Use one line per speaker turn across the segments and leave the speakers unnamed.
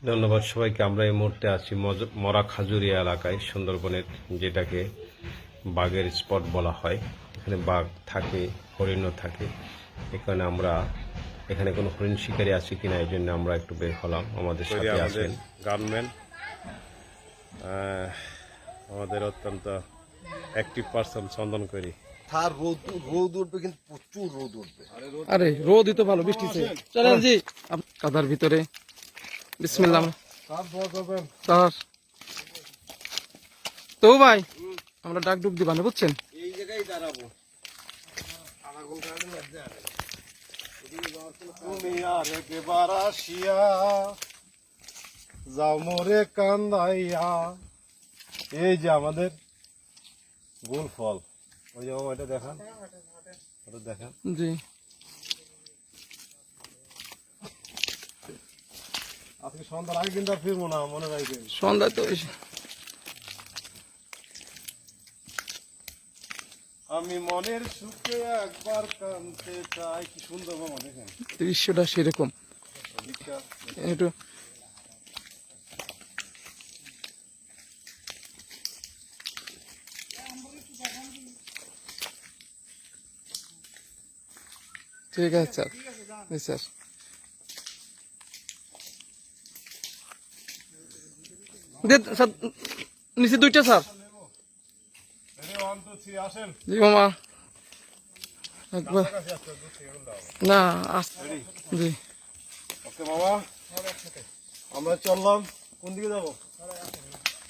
ধন্যবাদ সবাইকে। আমরা এই মুহূর্তে আছি মরা খাজুরিয়া এলাকায়, সুন্দরবনের যেটাকে বাঘের স্পট বলা হয়। এখানে বাঘ থাকে, হরিণও থাকে। এখানে কোনো হরিণ শিকারী আছে কিনা এই জন্য আমরা একটু বের হলাম। আমাদের সাথে আছেন গানম্যান, আমাদের অত্যন্ত অ্যাক্টিভ পার্সন চন্দন করি।
তার রোদ উঠবে, কিন্তু প্রচুর রোদ উঠবে।
আরে রোদই তো ভালো, বৃষ্টিতে চলেন জি কাদার ভিতরে। বিসমিল্লাহ স্যার। তো ভাই আমরা ডাক ডুক দিবানে, বুঝছেন?
এই জায়গায় দাঁড়াবো। তুমি আর একবার আসিয়া যাও মোরে কান্দাইয়া। এই যে আমাদের গোল ফল, ওই যে এটা দেখান, ওটা দেখান।
জি
আজকে সন্ধ্যার আগে কিন্তু আর ফিরবো না, মনে রাখবেন।
সন্ধ্যায় তো
আমি মনের সুখে একবার কানতে চাই। কি সুন্দর মামা, দেখেন
দৃশ্যটা সেরকম একটু। ঠিক আছে স্যার। জি স্যার। নিচে দুইটা স্যার। জি মামা একবার না জি।
ওকে মামা, আমরা চললাম। কোন দিকে যাবো?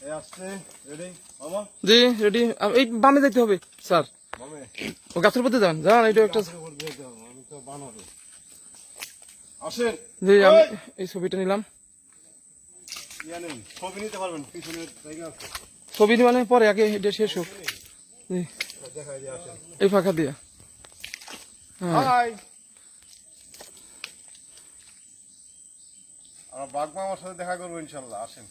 এই আসছে রেডি মামা?
জি রেডি। এই বামে যাইতে হবে স্যার।
বামে?
ও গাছের মধ্যে যান, যান। এটা একটা
আমি তো বানাবো। আসেন।
জি আমি এই ছবিটা নিলাম।
ছবি নিতে পারবেন, পিছনের জায়গা আছে।
ছবি মানে পরে, আগে এটা শেষ হোক। জি
দেখাই দিয়ে আসেন।
এই ফাঁকা দিয়া।
হাই, আমরা বাঘ মামার সাথে দেখা করবো ইনশাল্লাহ। আসেন,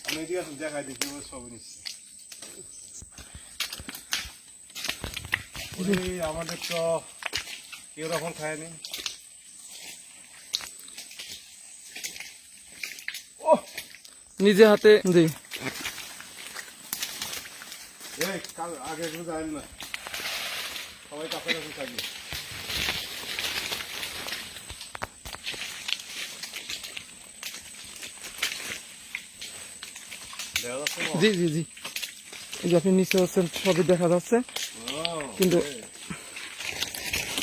আমি এদিকে আসেন, দেখাই দিই কিভাবে ছবি নিচ্ছি। আমাদের তো কেউ রকম খায়নি।
নিজে হাতে। জি
আগে একটু যাই না, সবাই কাছাকাছি থাকি।
জি জি জি। এই যে আপনি নিচে আছেন, সবই দেখা যাচ্ছে, কিন্তু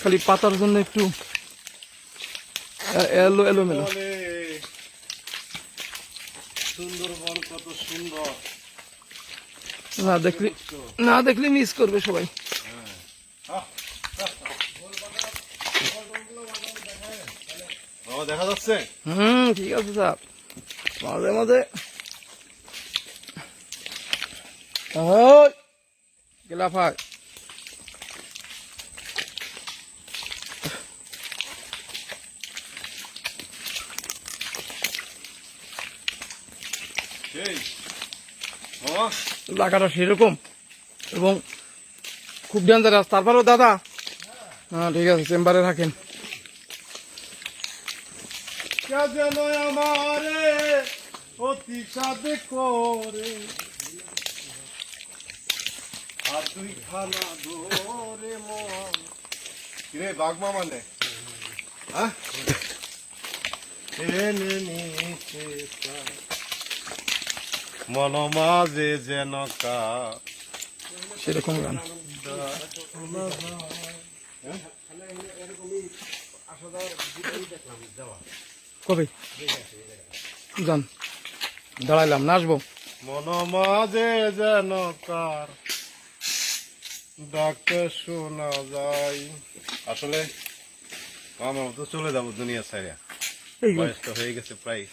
খালি পাতার জন্য একটু এলোমেলো।
সুন্দরবন কত সুন্দর,
না দেখলে মিস করবে সবাই।
দেখা যাচ্ছে।
ঠিক আছে স্যার। মাঝে মাঝে গেলাফায় লাগাটা সেরকম এবং খুব ডেঞ্জারাস। তারপরেও দাদা, হ্যাঁ ঠিক আছে, চেম্বারে রাখেন।
যেন আমারে অতি সাথে করে আর তুই খানা ধরে মন। কিরে বাঘ মামা নে, হ্যাঁ এনে নিতে মন মাঝে যেন কা
সেরকম গান কবে যান, দাঁড়াইলাম না, আসবো।
মন মাঝে যেন কার ডাকে শোনা যায়। আসলে আমার তো চলে যাবো দুনিয়া ছাড়া, বয়স তো হয়ে গেছে প্রায়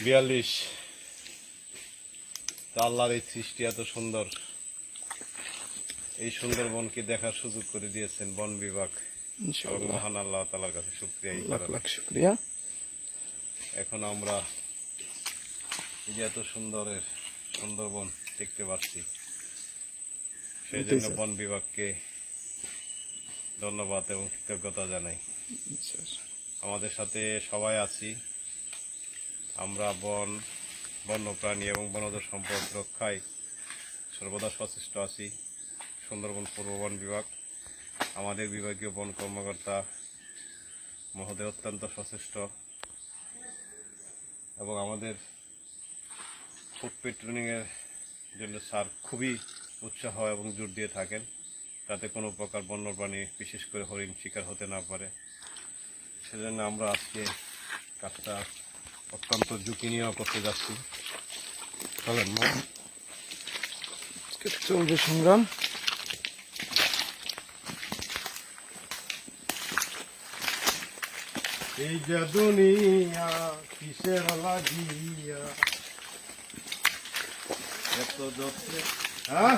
42। আল্লাহর এই সৃষ্টি এত সুন্দর, এই সুন্দরবনকে দেখার সুযোগ করে দিয়েছেন বন বিভাগ। মহান আল্লাহ তাআলার কাছে শুকরিয়া। এখন আমরা এই যে এত সুন্দরের সুন্দরবন দেখতে পাচ্ছি, সেই জন্য বন বিভাগকে ধন্যবাদ এবং কৃতজ্ঞতা জানাই। আমাদের সাথে সবাই আছি। আমরা বন্যপ্রাণী এবং বনজ সম্পদ রক্ষায় সর্বদা সচেষ্ট আছি। সুন্দরবন পূর্ব বন বিভাগ, আমাদের বিভাগীয় বন কর্মকর্তা মহোদয় অত্যন্ত সচেষ্ট এবং আমাদের ফুড পেট্রোলিংয়ের জন্য স্যার খুবই উৎসাহ এবং জোর দিয়ে থাকেন, যাতে কোনো প্রকার বন্যপ্রাণী বিশেষ করে হরিণ শিকার হতে না পারে। সেজন্য আমরা আজকে কাজটা অত্যন্ত ঝুঁকি নিয়েও করতে যাচ্ছি। চলেন মা।
আজকে চলবে সংগ্রাম।
এই যে দুনিয়া কিসের লাগিয়া এত যত্নে, হ্যাঁ